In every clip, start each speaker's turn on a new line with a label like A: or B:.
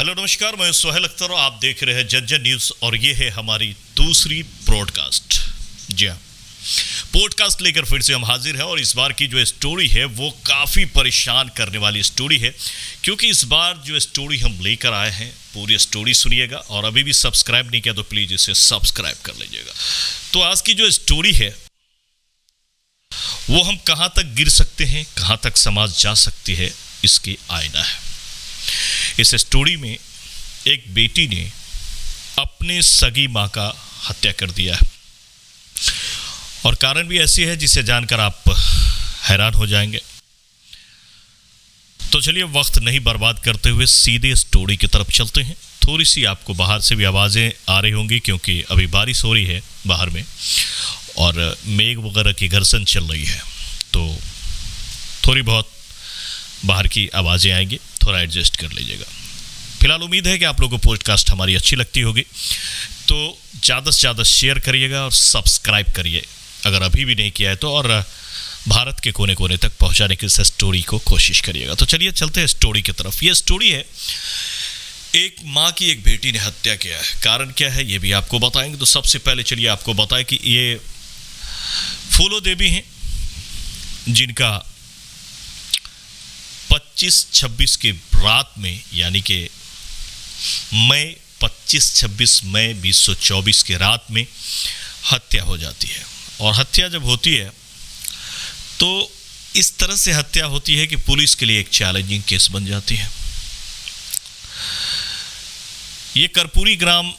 A: Hello नमस्कार, मैं सोहेल अख्तर और आप देख रहे हैं जन न्यूज़ और ये है हमारी दूसरी ब्रॉडकास्ट। जी हाँ, पॉडकास्ट लेकर फिर से हम हाजिर हैं और इस बार की जो स्टोरी है वो काफ़ी परेशान करने वाली स्टोरी है, क्योंकि इस बार जो स्टोरी हम लेकर आए हैं पूरी स्टोरी सुनिएगा और अभी भी सब्सक्राइब नहीं किया तो प्लीज़ इसे सब्सक्राइब कर लीजिएगा। तो आज की जो स्टोरी है वो हम कहाँ तक गिर सकते हैं, कहाँ तक समाज जा सकती है, इसकी आईना है। इस स्टोरी में एक बेटी ने अपने सगी माँ का हत्या कर दिया है और कारण भी ऐसी है जिसे जानकर आप हैरान हो जाएंगे। तो चलिए वक्त नहीं बर्बाद करते हुए सीधे स्टोरी की तरफ चलते हैं। थोड़ी सी आपको बाहर से भी आवाज़ें आ रही होंगी क्योंकि अभी बारिश हो रही है बाहर में और मेघ वगैरह की गर्जन चल रही है, तो थोड़ी बहुत बाहर की आवाज़ें आएंगी, थोड़ा एडजस्ट कर लीजिएगा। फिलहाल उम्मीद है कि आप लोगों को पॉडकास्ट हमारी अच्छी लगती होगी, तो ज़्यादा से ज़्यादा शेयर करिएगा और सब्सक्राइब करिए अगर अभी भी नहीं किया है तो, और भारत के कोने कोने तक पहुंचाने की इस स्टोरी को कोशिश करिएगा। तो चलिए चलते हैं स्टोरी की तरफ। ये स्टोरी है एक माँ की एक बेटी ने हत्या किया है। कारण क्या है ये भी आपको बताएंगे। तो सबसे पहले चलिए आपको बताएं कि ये फूलो देवी हैं जिनका 25-26 की रात में, यानी कि मई 25-26 मई 2024 की रात में हत्या हो जाती है। और हत्या जब होती है तो इस तरह से हत्या होती है कि पुलिस के लिए एक चैलेंजिंग केस बन जाती है। ये कर्पूरी ग्राम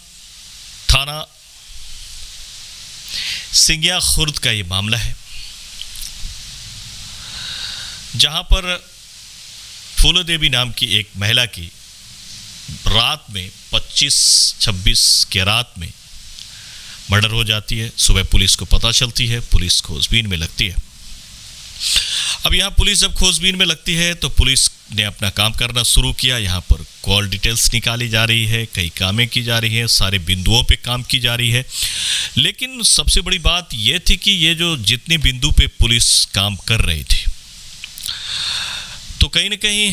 A: थाना सिंगिया खुर्द का ये मामला है, जहां पर फूलो देवी नाम की एक महिला की रात में 25-26 के रात में मर्डर हो जाती है। सुबह पुलिस को पता चलती है, पुलिस खोजबीन में लगती है। अब यहाँ पुलिस जब खोजबीन में लगती है तो पुलिस ने अपना काम करना शुरू किया। यहाँ पर कॉल डिटेल्स निकाली जा रही है, कई कामें की जा रही है, सारे बिंदुओं पे काम की जा रही है। लेकिन सबसे बड़ी बात यह थी कि ये जो जितने बिंदु पे पुलिस काम कर रही थी तो कहीं ना कहीं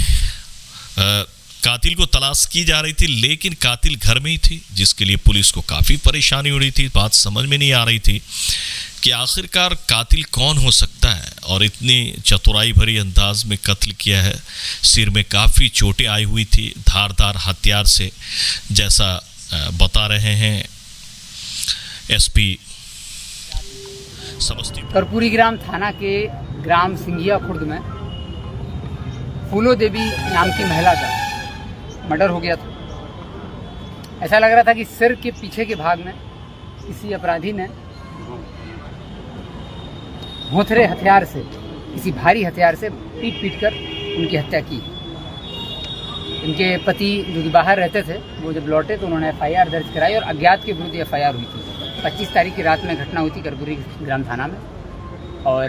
A: कातिल को तलाश की जा रही थी, लेकिन कातिल घर में ही थी, जिसके लिए पुलिस को काफ़ी परेशानी हो रही थी। बात समझ में नहीं आ रही थी कि आखिरकार कातिल कौन हो सकता है और इतनी चतुराई भरी अंदाज में कत्ल किया है। सिर में काफ़ी चोटें आई हुई थी धारदार हथियार से, जैसा बता रहे हैं एसपी समस्तीपुर।
B: कर्पूरी ग्राम थाना के ग्राम सिंगिया खुर्द में फूलो देवी नाम की महिला का मर्डर हो गया था। ऐसा लग रहा था कि सिर के पीछे के भाग में किसी अपराधी ने भोथरे हथियार से, किसी भारी हथियार से पीट कर उनकी हत्या की। इनके पति जो कि बाहर रहते थे वो जब लौटे तो उन्होंने FIR दर्ज कराई और अज्ञात के विरुद्ध FIR हुई थी। 25 तारीख की रात में घटना हुई थी कर्पूरी ग्राम थाना में। और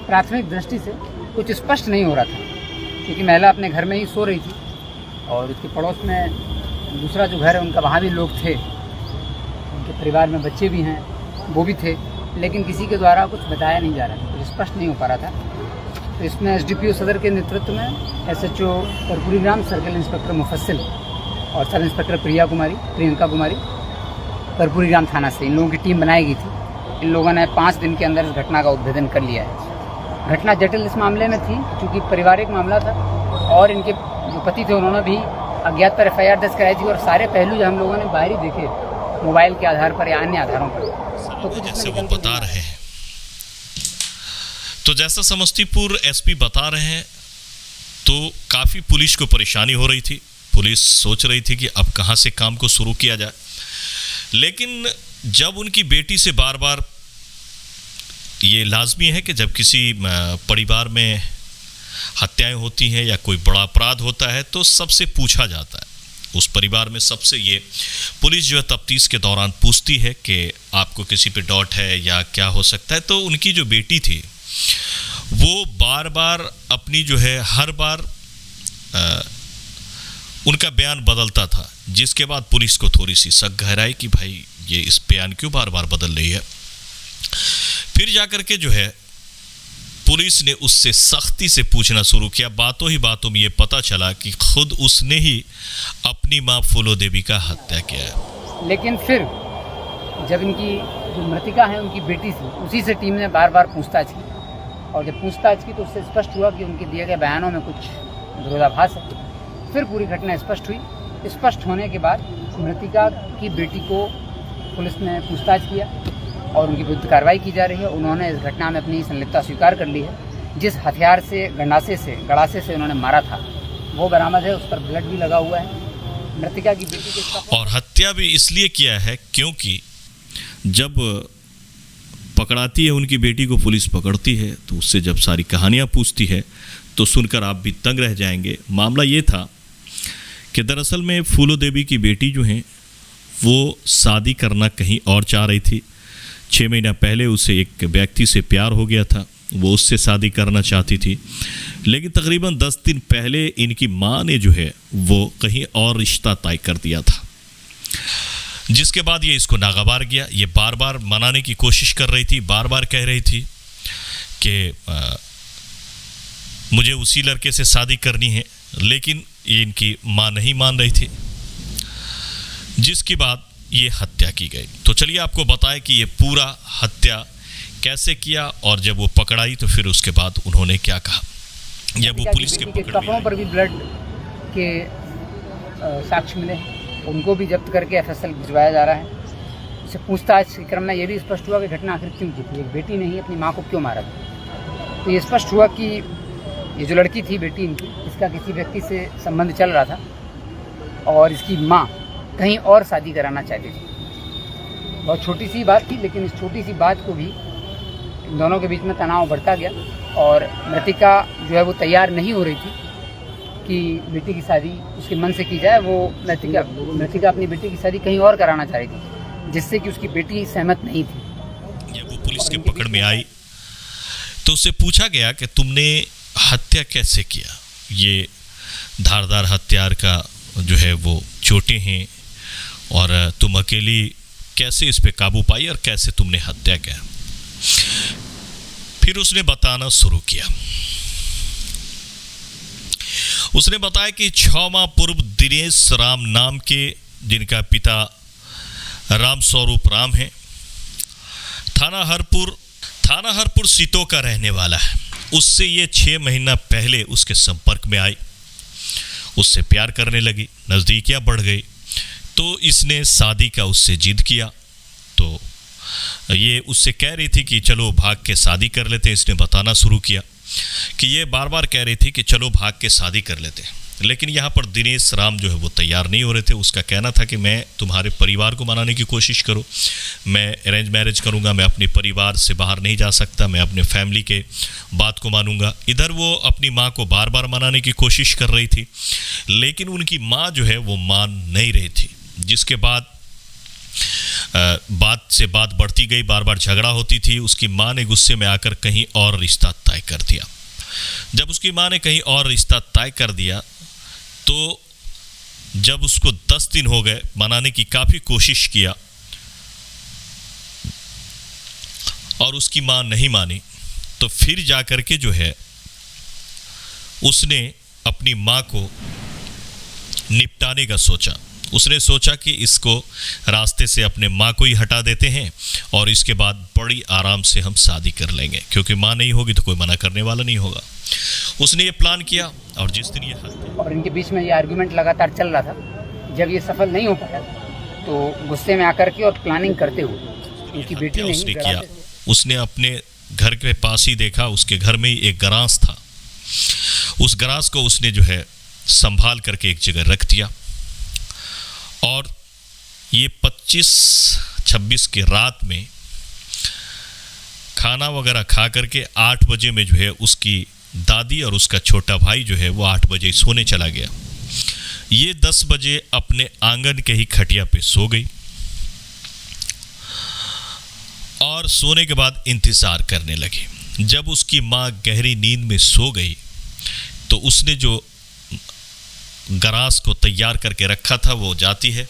B: प्राथमिक दृष्टि से कुछ स्पष्ट नहीं हो रहा था क्योंकि महिला अपने घर में ही सो रही थी और उसके पड़ोस में दूसरा जो घर है उनका, वहाँ भी लोग थे, उनके परिवार में बच्चे भी हैं, वो भी थे, लेकिन किसी के द्वारा कुछ बताया नहीं जा रहा था, कुछ स्पष्ट नहीं हो पा रहा था। तो इसमें SDPO सदर के नेतृत्व में SHO कर्पूरी ग्राम, सर्किल इंस्पेक्टर मुफस्सिल और सब इंस्पेक्टर प्रियंका कुमारी कर्पूरी ग्राम थाना से इन लोगों की टीम बनाई गई थी। इन लोगों ने 5 दिन के अंदर इस घटना का उद्भेदन कर लिया है। घटना जटिल इस मामले में थी क्योंकि पारिवारिक मामला था और इनके जो पति थे उन्होंने भी अज्ञात पर FIR दर्ज कराई थी और सारे पहलू जो हम लोगों ने बाहरी देखे मोबाइल के आधार पर या अन्य आधारों पर, तो कुछ
A: जैसे वो बता रहे हैं, तो जैसा समस्तीपुर SP बता रहे हैं, तो काफ़ी पुलिस को परेशानी हो रही थी। पुलिस सोच रही थी कि अब कहाँ से काम को शुरू किया जाए, लेकिन जब उनकी बेटी से बार बार, ये लाजमी है कि जब किसी परिवार में हत्याएं होती हैं या कोई बड़ा अपराध होता है तो सबसे पूछा जाता है, उस परिवार में सबसे ये पुलिस जो है तफ्तीश के दौरान पूछती है कि आपको किसी पे डाउट है या क्या हो सकता है। तो उनकी जो बेटी थी वो बार बार अपनी जो है हर बार उनका बयान बदलता था, जिसके बाद पुलिस को थोड़ी सी शक गहराई कि भाई ये इस बयान क्यों बार बार बदल रही है। फिर जाकर के जो है पुलिस ने उससे सख्ती से पूछना शुरू किया। बातों ही बातों में ये पता चला कि खुद उसने ही अपनी माँ फूलो देवी का हत्या किया है।
B: लेकिन फिर जब इनकी जो मृतिका है उनकी बेटी थी, उसी से टीम ने बार बार पूछताछ की, और जब पूछताछ की तो उससे स्पष्ट हुआ कि उनके दिए गए बयानों में कुछ विरोधाभास है। फिर पूरी घटना स्पष्ट हुई। स्पष्ट होने के बाद मृतिका की बेटी को पुलिस ने पूछताछ किया और उनकी विरुद्ध कार्रवाई की जा रही है। उन्होंने इस घटना में अपनी संलिप्तता स्वीकार कर ली है। जिस हथियार से गड़ासे से उन्होंने मारा था वो बरामद है, उस पर ब्लड भी लगा हुआ है। मृतिका की बेटी के
A: और हत्या भी इसलिए किया है क्योंकि जब पकड़ाती है उनकी बेटी को, पुलिस पकड़ती है तो उससे जब सारी कहानियाँ पूछती है तो सुनकर आप भी तंग रह जाएंगे। मामला ये था कि दरअसल में फूलो देवी की बेटी जो हैं वो शादी करना कहीं और चाह रही थी। 6 महीना पहले उसे एक व्यक्ति से प्यार हो गया था, वो उससे शादी करना चाहती थी। लेकिन तकरीबन 10 दिन पहले इनकी माँ ने जो है वो कहीं और रिश्ता तय कर दिया था, जिसके बाद ये इसको नागवार किया। ये बार बार मनाने की कोशिश कर रही थी, बार बार कह रही थी कि मुझे उसी लड़के से शादी करनी है, लेकिन ये इनकी माँ नहीं मान रही थी, जिसके बाद ये हत्या की गई। तो चलिए आपको बताएं कि ये पूरा हत्या कैसे किया और जब वो पकड़ाई तो फिर उसके बाद उन्होंने क्या कहा। जब वो पुलिस के
B: कपड़ों पर भी ब्लड के साक्ष्य मिले, उनको भी जब्त करके एफएसएल भिजवाया जा रहा है। उससे पूछताछ के क्रम में ये भी स्पष्ट हुआ कि घटना आखिर क्यों की थी, एक बेटी ने ही अपनी माँ को क्यों मारा था। तो ये स्पष्ट हुआ कि ये जो लड़की थी बेटी इनकी, इसका किसी व्यक्ति से संबंध चल रहा था और इसकी माँ कहीं और शादी कराना चाहती थी। बहुत छोटी सी बात थी, लेकिन इस छोटी सी बात को भी इन दोनों के बीच में तनाव बढ़ता गया और मृतिका जो है वो तैयार नहीं हो रही थी कि बेटी की शादी उसके मन से की जाए। वो मृतिका अपनी बेटी की शादी कहीं और कराना चाह रही थी, जिससे कि उसकी बेटी सहमत नहीं थी।
A: जब वो पुलिस के पकड़ में आई तो उससे पूछा गया कि तुमने हत्या कैसे किया। ये धारदार हथियार का जो है वो चोटें हैं और तुम अकेली कैसे इस पे काबू पाई और कैसे तुमने हत्या किया। फिर उसने बताना शुरू किया। उसने बताया कि 6 माह पूर्व दिनेश राम नाम के, जिनका पिता राम स्वरूप राम है, थाना हरपुर सीतो का रहने वाला है, उससे ये 6 महीना पहले उसके संपर्क में आई, उससे प्यार करने लगी, नज़दीकियाँ बढ़ गई। तो इसने शादी का उससे जिद किया। तो ये उससे कह रही थी कि चलो भाग के शादी कर लेते हैं। इसने बताना शुरू किया कि ये बार बार कह रही थी कि चलो भाग के शादी कर लेते हैं, लेकिन यहाँ पर दिनेश राम जो है वो तैयार नहीं हो रहे थे। उसका कहना था कि मैं तुम्हारे परिवार को मनाने की कोशिश करो, मैं अरेंज मैरिज करूँगा, मैं अपने परिवार से बाहर नहीं जा सकता, मैं अपने फैमिली के बात को मानूंगा। इधर वो अपनी माँ को बार बार मनाने की कोशिश कर रही थी, लेकिन उनकी माँ जो है वो मान नहीं रही थी, जिसके बाद बात से बात बढ़ती गई, बार बार झगड़ा होती थी। उसकी माँ ने गुस्से में आकर कहीं और रिश्ता तय कर दिया। जब उसकी माँ ने कहीं और रिश्ता तय कर दिया तो जब उसको 10 दिन हो गए, मनाने की काफ़ी कोशिश किया और उसकी माँ नहीं मानी, तो फिर जाकर के जो है उसने अपनी माँ को निपटाने का सोचा। उसने सोचा कि इसको रास्ते से अपने माँ को ही हटा देते हैं और इसके बाद बड़ी आराम से हम शादी कर लेंगे, क्योंकि माँ नहीं होगी तो कोई मना करने वाला नहीं होगा। उसने ये प्लान किया और जिस दिन ये
B: और इनके बीच में ये आर्गुमेंट लगातार चल रहा था। जब ये सफल नहीं हो पाया तो गुस्से में आकर के और प्लानिंग करते हुए इनकी बेटी ने
A: उसने किया। उसने अपने घर के पास ही देखा, उसके घर में ही एक गराज था, उस गराज को उसने जो है संभाल करके एक जगह रख दिया और ये 25-26 की रात में खाना वगैरह खा करके 8 बजे में जो है उसकी दादी और उसका छोटा भाई जो है वो 8 बजे सोने चला गया। ये 10 बजे अपने आंगन के ही खटिया पे सो गई और सोने के बाद इंतज़ार करने लगी। जब उसकी माँ गहरी नींद में सो गई तो उसने जो गरास को तैयार करके रखा था वो जाती है,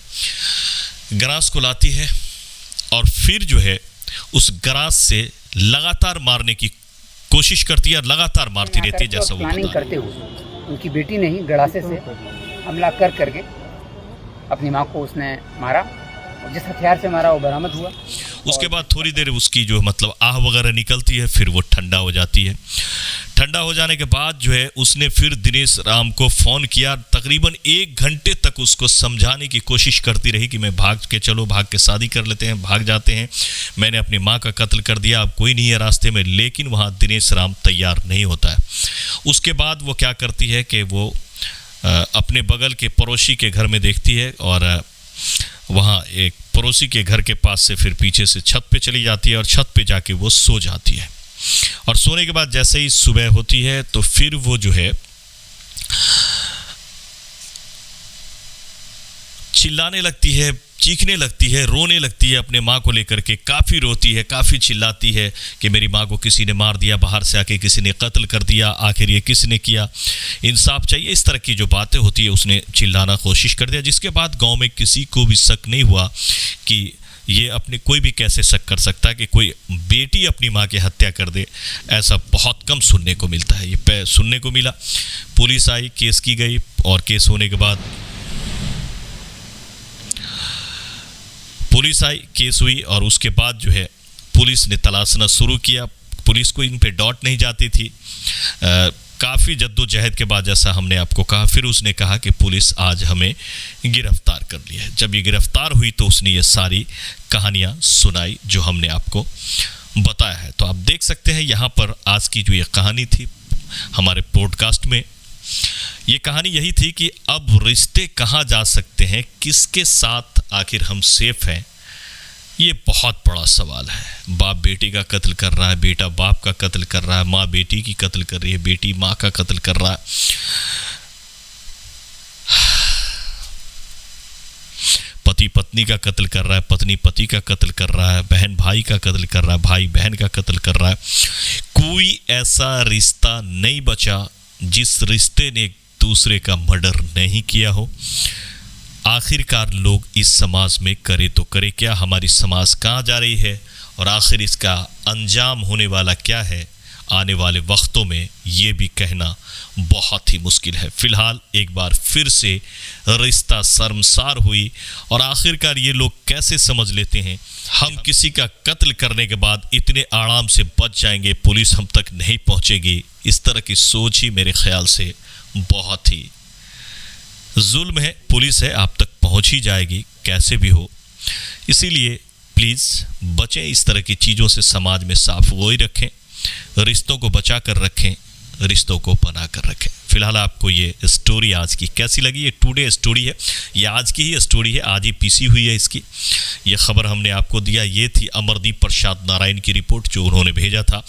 A: गरास को लाती है और फिर जो है उस गरास से लगातार मारने की कोशिश करती है और लगातार मारती रहती है, जैसा वो
B: प्लानिंग
A: बता
B: करते हुए उनकी बेटी ने ही गड़ासे से हमला करके अपनी माँ को उसने मारा, और जिस हथियार से मारा वो बरामद हुआ।
A: उसके बाद थोड़ी देर उसकी जो मतलब आह वगैरह निकलती है, फिर वो ठंडा हो जाती है। ठंडा हो जाने के बाद जो है उसने फिर दिनेश राम को फ़ोन किया। तकरीबन 1 घंटे तक उसको समझाने की कोशिश करती रही कि मैं भाग के चलो, भाग के शादी कर लेते हैं, भाग जाते हैं, मैंने अपनी माँ का कत्ल कर दिया, अब कोई नहीं है रास्ते में। लेकिन वहाँ दिनेश राम तैयार नहीं होता है। उसके बाद वो क्या करती है कि वो अपने बगल के पड़ोसी के घर में देखती है, और वहाँ एक पड़ोसी के घर के पास से फिर पीछे से छत पे चली जाती है और छत पे जाके वो सो जाती है। और सोने के बाद जैसे ही सुबह होती है तो फिर वो जो है चिल्लाने लगती है, चीखने लगती है, रोने लगती है अपने माँ को लेकर के। काफ़ी रोती है, काफ़ी चिल्लाती है कि मेरी माँ को किसी ने मार दिया, बाहर से आके किसी ने कत्ल कर दिया, आखिर ये किसने किया, इंसाफ चाहिए। इस तरह की जो बातें होती है उसने चिल्लाना कोशिश कर दिया, जिसके बाद गांव में किसी को भी शक नहीं हुआ कि ये अपने, कोई भी कैसे शक कर सकता है कि कोई बेटी अपनी माँ की हत्या कर दे। ऐसा बहुत कम सुनने को मिलता है, ये सुनने को मिला। पुलिस आई, केस की गई, और केस होने के बाद पुलिस आई, केस हुई, और उसके बाद जो है पुलिस ने तलाशना शुरू किया। पुलिस को इन पे डॉट नहीं जाती थी। काफ़ी जद्दोजहद के बाद, जैसा हमने आपको कहा, फिर उसने कहा कि पुलिस आज हमें गिरफ्तार कर लिया है। जब ये गिरफ्तार हुई तो उसने ये सारी कहानियाँ सुनाई जो हमने आपको बताया है। तो आप देख सकते हैं यहाँ पर आज की जो ये कहानी थी हमारे पॉडकास्ट में, ये कहानी यही थी कि अब रिश्ते कहाँ जा सकते हैं, किसके साथ आखिर हम सेफ हैं, ये बहुत बड़ा सवाल है। बाप बेटी का कत्ल कर रहा है, बेटा बाप का कत्ल कर रहा है, माँ बेटी की कत्ल कर रही है, बेटी माँ का कत्ल कर रहा है। पति पत्नी का कत्ल कर रहा है, पत्नी पति का कत्ल कर रहा है, बहन भाई का कत्ल कर रहा है, भाई बहन का कत्ल कर रहा है। कोई ऐसा रिश्ता नहीं बचा जिस रिश्ते ने एक दूसरे का मर्डर नहीं किया हो। आखिरकार लोग इस समाज में करे तो करे क्या, हमारी समाज कहाँ जा रही है, और आखिर इसका अंजाम होने वाला क्या है आने वाले वक्तों में, ये भी कहना बहुत ही मुश्किल है। फिलहाल एक बार फिर से रिश्ता शर्मसार हुई, और आखिरकार ये लोग कैसे समझ लेते हैं हम किसी का कत्ल करने के बाद इतने आराम से बच जाएंगे, पुलिस हम तक नहीं पहुंचेगी। इस तरह की सोच ही मेरे ख्याल से बहुत ही जुल्म है। पुलिस है, आप तक पहुंच ही जाएगी कैसे भी हो। इसीलिए प्लीज़ बचें इस तरह की चीज़ों से, समाज में साफ गोई रखें, रिश्तों को बचा कर रखें, रिश्तों को बना कर रखें। फिलहाल आपको ये स्टोरी आज की कैसी लगी? ये टुडे स्टोरी है, ये आज की ही स्टोरी है, आज ही पीसी हुई है इसकी। ये खबर हमने आपको दिया, ये थी अमरदीप प्रसाद नारायण की रिपोर्ट जो उन्होंने भेजा था।